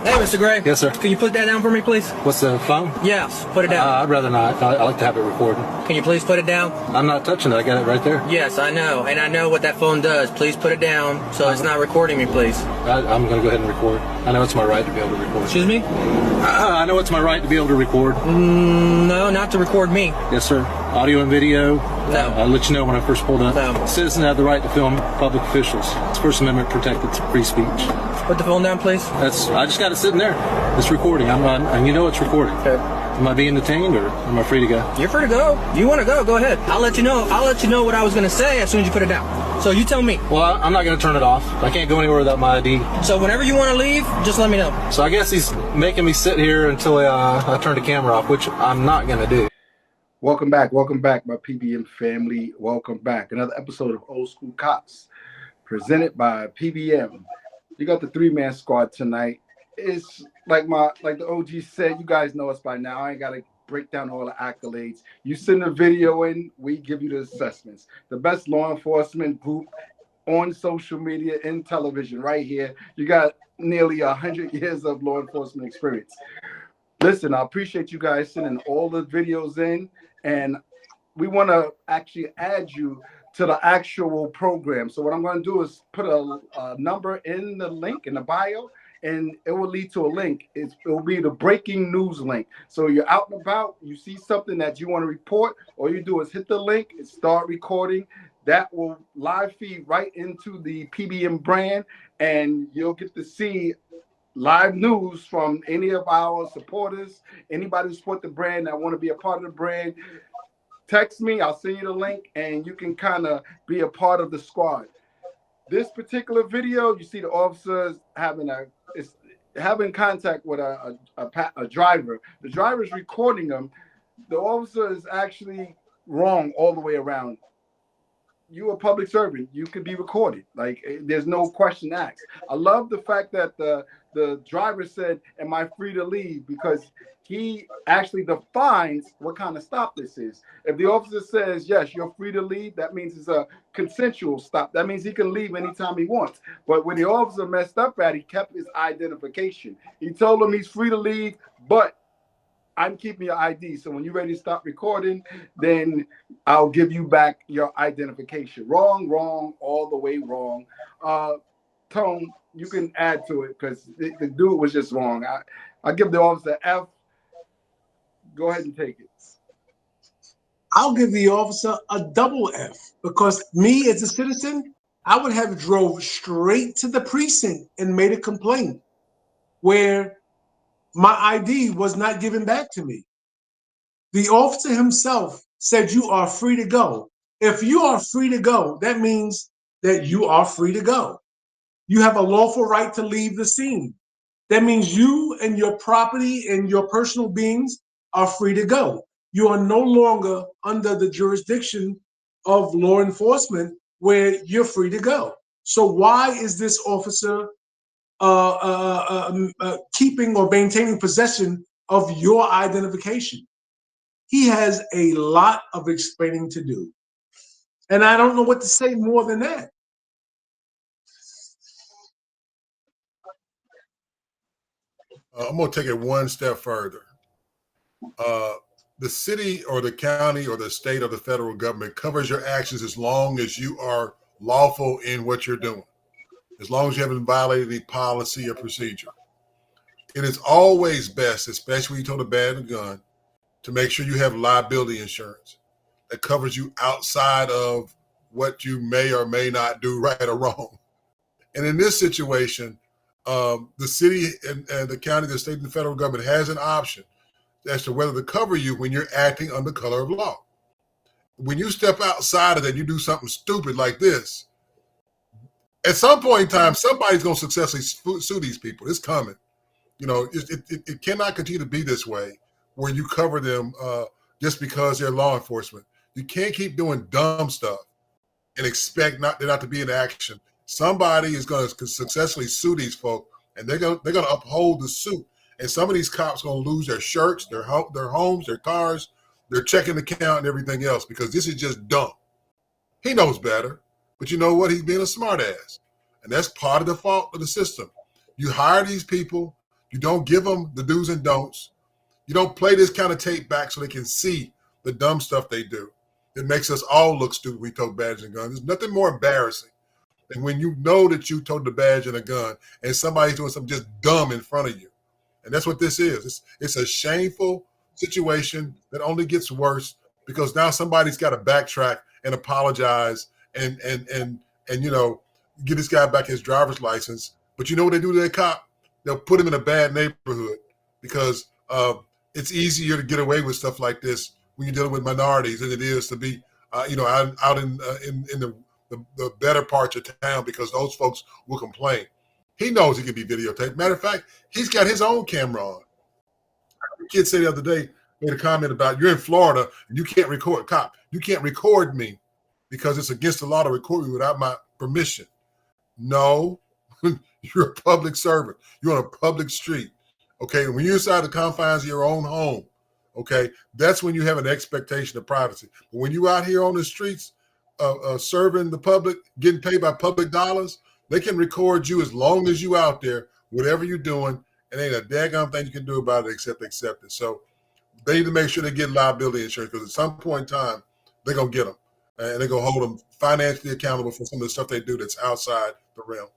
Hey, Mr. Gray. Yes, sir. Can you put that down for me, please? What's the phone? Yes, put it down. I'd rather not. I like to have it recorded. Can you please put it down? I'm not touching it. I got it right there. Yes, I know. And I know what that phone does. Please put it down so it's not recording me, please. I'm going to go ahead and record. I know it's my right to be able to record. Excuse me? I know it's my right to be able to record. No, not to record me. Yes, sir. Audio and video. No. I'll let you know when I first pulled up. No. Citizens have the right to film public officials. It's First Amendment protected free speech. Put the phone down, please. I just got it sitting there. It's recording. And you know it's recording. Okay. Am I being detained or am I free to go? You're free to go. You want to go ahead. I'll let you know what I was going to say as soon as you put it down. So you tell me. Well, I'm not going to turn it off. I can't go anywhere without my ID. So whenever you want to leave, just let me know. So I guess he's making me sit here until I turn the camera off, which I'm not going to do. Welcome back, my PBM family. Welcome back. Another episode of Old School Cops, presented by PBM. You got the three-man squad tonight. It's like the OG said. You guys know us by now. I ain't gotta break down all the accolades. You send a video in, we give you the assessments. The best law enforcement group on social media and television, right here. You got nearly 100 years of law enforcement experience. Listen, I appreciate you guys sending all the videos in, and we want to actually add you to the actual program. So what I'm going to do is put a number in the link in the bio, and it will lead to a link. It will be the breaking news link. So you're out and about, you see something that you want to report, all you do is hit the link and start recording. That will live feed right into the PBM brand, and you'll get to see live news from any of our supporters, anybody who support the brand that want to be a part of the brand. Text me, I'll send you the link, and you can kind of be a part of the squad. This particular video, you see the officers having contact with a driver. The driver is recording them. The officer is actually wrong all the way around. You're a public servant. You can be recorded. Like, there's no question asked. I love the fact that the driver said, "Am I free to leave?" Because he actually defines what kind of stop this is. If the officer says, "Yes, you're free to leave," that means it's a consensual stop. That means he can leave anytime he wants. But when the officer messed up he kept his identification. He told him he's free to leave, but I'm keeping your ID. So when you're ready to stop recording, then I'll give you back your identification. Wrong, all the way wrong. Tone, you can add to it because the dude was just wrong. I give the officer F. Go ahead and take it. I'll give the officer a double F because me as a citizen, I would have drove straight to the precinct and made a complaint where my ID was not given back to me. The officer himself said you are free to go. If you are free to go, that means that you are free to go. You have a lawful right to leave the scene. That means you and your property and your personal beings are free to go. You are no longer under the jurisdiction of law enforcement where you're free to go. So why is this officer keeping or maintaining possession of your identification? He has a lot of explaining to do. And I don't know what to say more than that. I'm going to take it one step further. The city or the county or the state or the federal government covers your actions as long as you are lawful in what you're doing, as long as you haven't violated any policy or procedure. It is always best, especially when you told a bad gun, to make sure you have liability insurance that covers you outside of what you may or may not do right or wrong. And in this situation, the city and the county, the state, and the federal government has an option as to whether to cover you when you're acting under color of law. When you step outside of that, you do something stupid like this, at some point in time, somebody's going to successfully sue these people. It's coming. You know, it cannot continue to be this way where you cover them just because they're law enforcement. You can't keep doing dumb stuff and expect there not to be an action. Somebody is going to successfully sue these folk, and they're going to uphold the suit. And some of these cops are going to lose their shirts, their homes, their cars, their checking account, and everything else because this is just dumb. He knows better, but you know what? He's being a smart ass, and that's part of the fault of the system. You hire these people You don't give them the do's and don'ts. You don't play this kind of tape back so they can see the dumb stuff they do. It makes us all look stupid. We tote badges and guns. There's nothing more embarrassing than when you know that you tote the badge and a gun and somebody's doing something just dumb in front of you. And that's what this is. It's a shameful situation that only gets worse because now somebody's got to backtrack and apologize and get this guy back his driver's license. But you know what they do to that cop? They'll put him in a bad neighborhood because it's easier to get away with stuff like this when you're dealing with minorities than it is to be, out in the better parts of town because those folks will complain. He knows he can be videotaped. Matter of fact, he's got his own camera on. The kid said the other day, made a comment about you're in Florida and you can't record. Cop, you can't record me because it's against the law to record me without my permission. No, you're a public servant. You're on a public street. Okay, when you're inside the confines of your own home, okay, that's when you have an expectation of privacy. But when you're out here on the streets serving the public, getting paid by public dollars, they can record you as long as you out there, whatever you're doing, and ain't a daggone thing you can do about it except accept it. So they need to make sure they get liability insurance because at some point in time, they're going to get them. And they're going to hold them financially accountable for some of the stuff they do that's outside the realm.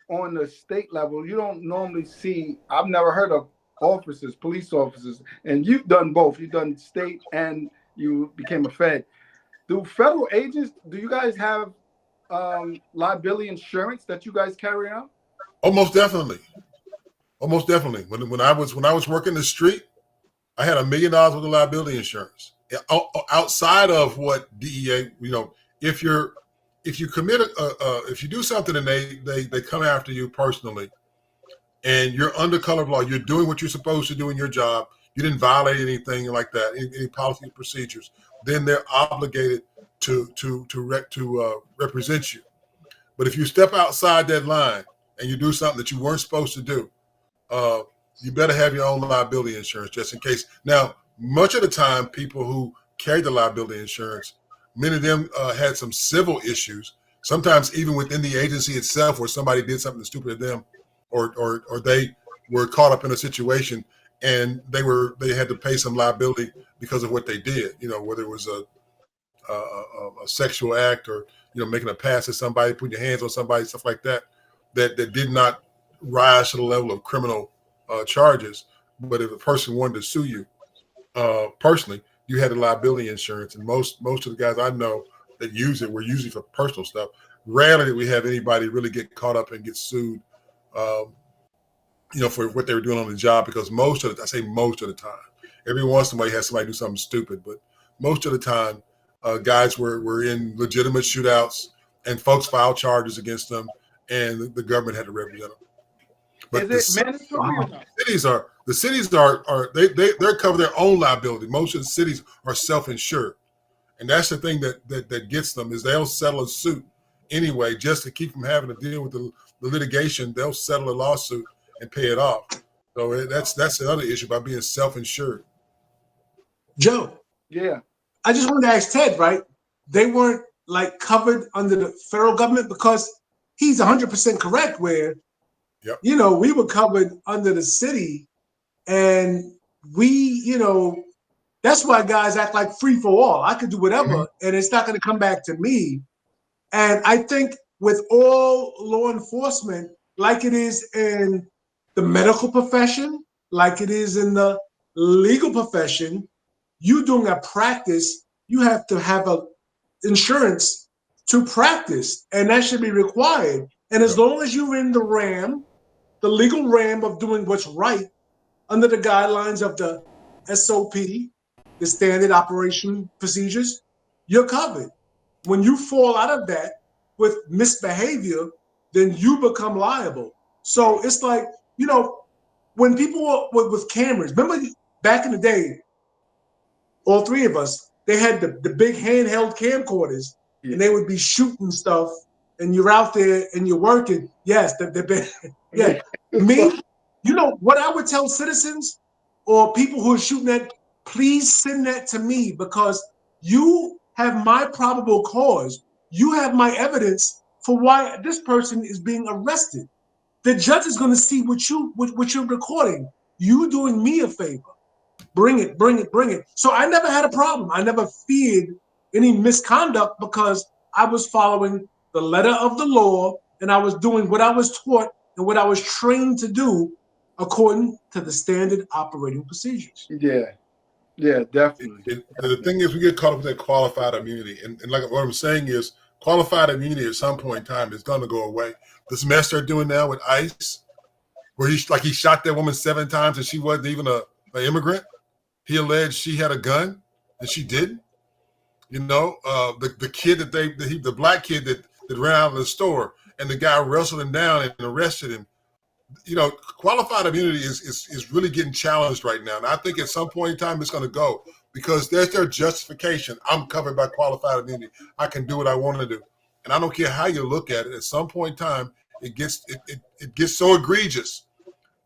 On the state level, you don't normally see, I've never heard of officers, police officers, and you've done both. You've done state and you became a Fed. Do federal agents, do you guys have liability insurance that you guys carry out? Almost definitely. Almost definitely. When I was working the street, I had $1 million worth of liability insurance. Outside of what DEA, if you commit if you do something and they come after you personally, and you're under color of law, you're doing what you're supposed to do in your job, you didn't violate anything like that, any policy and procedures, then they're obligated to represent you. But if you step outside that line and you do something that you weren't supposed to do, you better have your own liability insurance just in case. Now, much of the time, people who carry the liability insurance, many of them had some civil issues, sometimes even within the agency itself where somebody did something stupid to them or they were caught up in a situation and they had to pay some liability because of what they did, whether it was a sexual act or, making a pass at somebody, putting your hands on somebody, stuff like that did not rise to the level of criminal charges. But if a person wanted to sue you personally, you had a liability insurance. And most of the guys I know that use it were usually for personal stuff. Rarely did we have anybody really get caught up and get sued, for what they were doing on the job, because most of the time, every once in a while you had somebody do something stupid, but most of the time, guys were in legitimate shootouts and folks filed charges against them and the government had to represent them. But the cities they cover their own liability. Most of the cities are self-insured. And that's the thing that gets them is they'll settle a suit anyway, just to keep from having to deal with the litigation. They'll settle a lawsuit and pay it off. So that's another issue by being self-insured. Joe. Yeah. I just wanted to ask Ted, right? They weren't covered under the federal government because he's 100% correct where, yep. We were covered under the city and we, that's why guys act like free for all. I could do whatever and it's not going to come back to me. And I think with all law enforcement, like it is in the medical profession, like it is in the legal profession, you doing a practice, you have to have a insurance to practice, and that should be required. And as long as you're in the legal realm of doing what's right under the guidelines of the SOP, the standard operation procedures, you're covered. When you fall out of that with misbehavior, then you become liable. So it's like, when people were with cameras, remember back in the day, all three of us, they had the big handheld camcorders and they would be shooting stuff and you're out there and you're working. Yes, yeah. Me, what I would tell citizens or people who are shooting that, please send that to me because you have my probable cause. You have my evidence for why this person is being arrested. The judge is going to see what you're recording. You doing me a favor. Bring it, bring it, bring it. So I never had a problem. I never feared any misconduct because I was following the letter of the law and I was doing what I was taught and what I was trained to do according to the standard operating procedures. Yeah, definitely. The thing is, we get caught up with that qualified immunity. And like what I'm saying is, qualified immunity at some point in time is going to go away. This mess they're doing now with ICE, where he shot that woman 7 times and she wasn't even an immigrant. He alleged she had a gun and she didn't. You know, the kid the black kid that ran out of the store and the guy wrestled him down and arrested him. You know, qualified immunity is really getting challenged right now. And I think at some point in time it's going to go because there's their justification. I'm covered by qualified immunity. I can do what I want to do. And I don't care how you look at it. At some point in time, it gets so egregious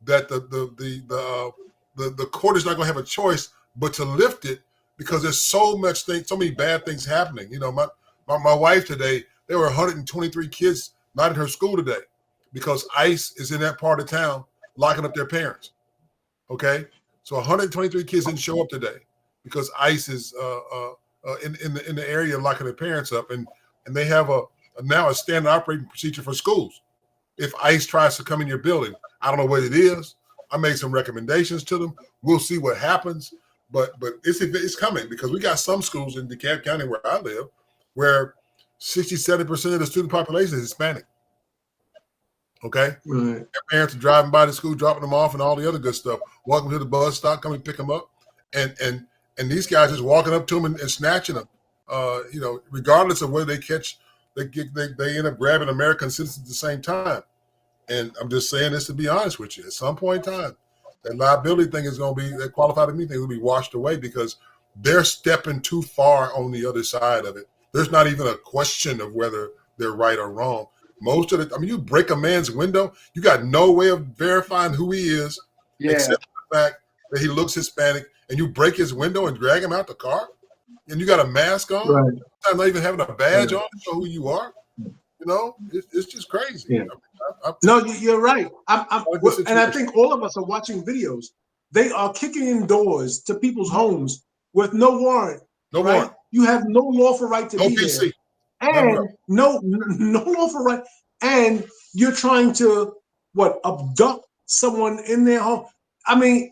that the court is not going to have a choice but to lift it because there's so many bad things happening. You know, my wife today, there were 123 kids not in her school today because ICE is in that part of town locking up their parents. Okay, so 123 kids didn't show up today because ICE is in the area locking their parents up, and they have now a standard operating procedure for schools. If ICE tries to come in your building, I don't know what it is. I made some recommendations to them. We'll see what happens, but it's coming because we got some schools in DeKalb County where I live where 67% of the student population is Hispanic. Okay, Right. Their parents are driving by the school, dropping them off, and all the other good stuff. Walking to the bus stop, coming to pick them up, and these guys just walking up to them and snatching them. You know, regardless of whether they catch, they end up grabbing American citizens at the same time. And I'm just saying this to be honest with you. At some point in time, that liability thing is going to be, that qualified immunity thing will be washed away because they're stepping too far on the other side of it. There's not even a question of whether they're right or wrong. Most of the, I mean, you break a man's window, you got no way of verifying who he is, except for the fact that he looks Hispanic, and you break his window and drag him out the car, and you got a mask on, Right. sometimes not even having a badge on to show who you are. You know, it's just crazy. Yeah. I No, you're right. And I situation. think all of us are watching videos. They are kicking in doors to people's homes with no warrant. no Right? warrant, You have no lawful right to no be PC. there. And no lawful right. And you're trying to abduct someone in their home. I mean,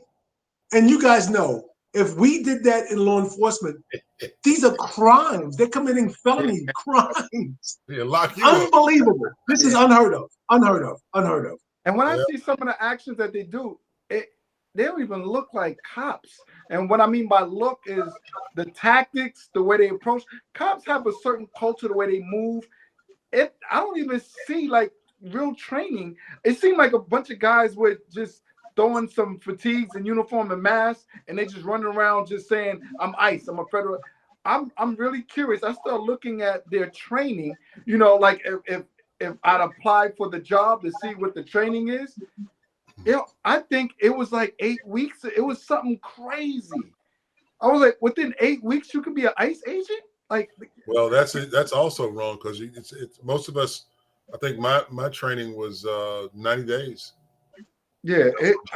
and you guys know, if we did that in law enforcement, these are crimes. They're committing felony crimes. Yeah, lock you up. Unbelievable. This is unheard of. Unheard of. Unheard of. And when I Yeah. see some of the actions that they do, they don't even look like cops. And what I mean by look is the tactics, the way they approach. Cops have a certain culture, the way they move. I don't even see like real training. It seemed like a bunch of guys with just throwing some fatigues and uniform and masks, and they just running around just saying, "I'm ICE, I'm a federal." I'm really curious. I start looking at their training. You know, like if I'd apply for the job to see what the training is. You know, I think it was like 8 weeks. It was something crazy. I was like, within 8 weeks, you could be an ICE agent? Like, Well, that's it. That's also wrong because it's most of us. I think my training was 90 days. yeah,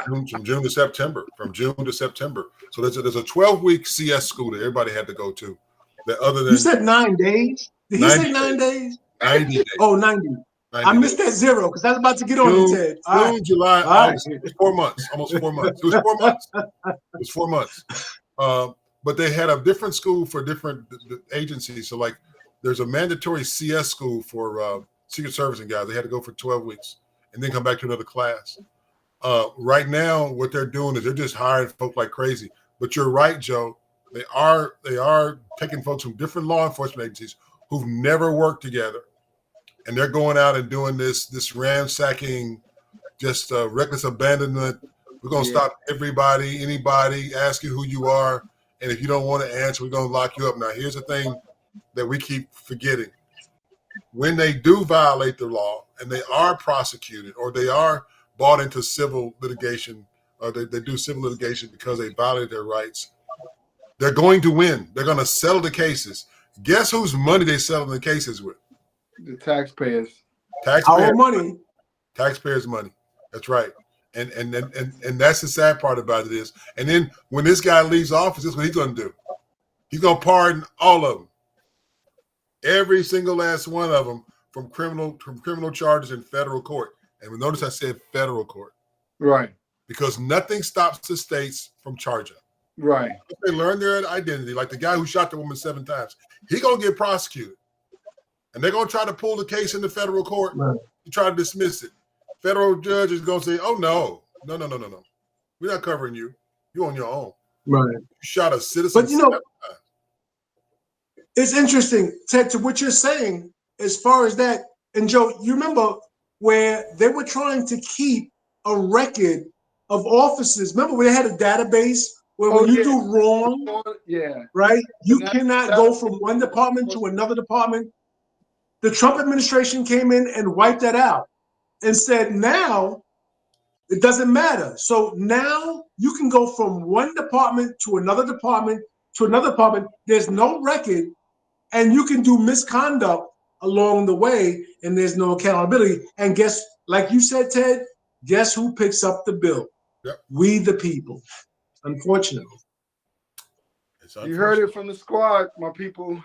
From June to September. From June to September. So there's a 12-week CS school that everybody had to go to. That other than You said 9 days? Did he 90 say 9 days? 90 days. Oh, 90. 90 I missed days. that zero because I was about to get on it, Ted. All right. June, July, All right. August. It was 4 months, almost 4 months. It was 4 months. It was 4 months. But they had a different school for different agencies. So, like, there's a mandatory CS school for Secret Service and guys. They had to go for 12 weeks and then come back to another class. Right now, what they're doing is they're just hiring folk like crazy. But you're right, Joe. They are taking folks from different law enforcement agencies who've never worked together, and they're going out and doing this ransacking, just reckless abandonment. We're gonna stop anybody, ask you who you are, and if you don't want to answer, we're gonna lock you up. Now, here's the thing that we keep forgetting: when they do violate the law and they are prosecuted or they are brought into civil litigation, or they do civil litigation because they violated their rights, they're going to win. They're going to settle the cases. Guess whose money they settle the cases with? the taxpayers. Our money. Taxpayers' money. That's right. And that's the sad part about it is. And then when this guy leaves office, this is what he's going to do. He's going to pardon all of them, every single last one of them from criminal charges in federal court. And notice I said federal court, Right. because nothing stops the states from charging. Right. If they learn their identity, like the guy who shot the woman 7 times, he's going to get prosecuted, and they're going to try to pull the case into federal court to try to dismiss it. Federal judge is going to say, "Oh no, we're not covering you. You're on your own. Right. You shot a citizen." But you know, it's interesting, Ted, to what you're saying as far as that. And Joe, you remember where they were trying to keep a record of officers. Remember when they had a database where when you do wrong, right, you cannot go from one department to another department. The Trump administration came in and wiped that out and said, now it doesn't matter. So now you can go from one department to another department to another department. There's no record, and you can do misconduct along the way, and there's no accountability. And guess, like you said, Ted, guess who picks up the bill? Yep. We the people, unfortunately. You heard it from the squad, my people.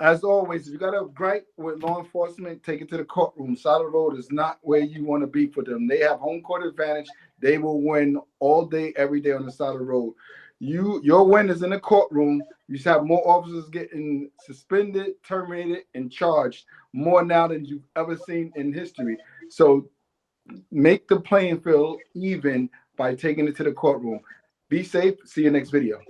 As always, if you got a gripe with law enforcement, take it to the courtroom. Side of the road is not where you want to be for them. They have home court advantage. They will win all day, every day on the side of the road. Your win is in the courtroom. You should have more officers getting suspended, terminated, and charged more now than you've ever seen in history. So make the playing field even by taking it to the courtroom. Be safe. See you next video.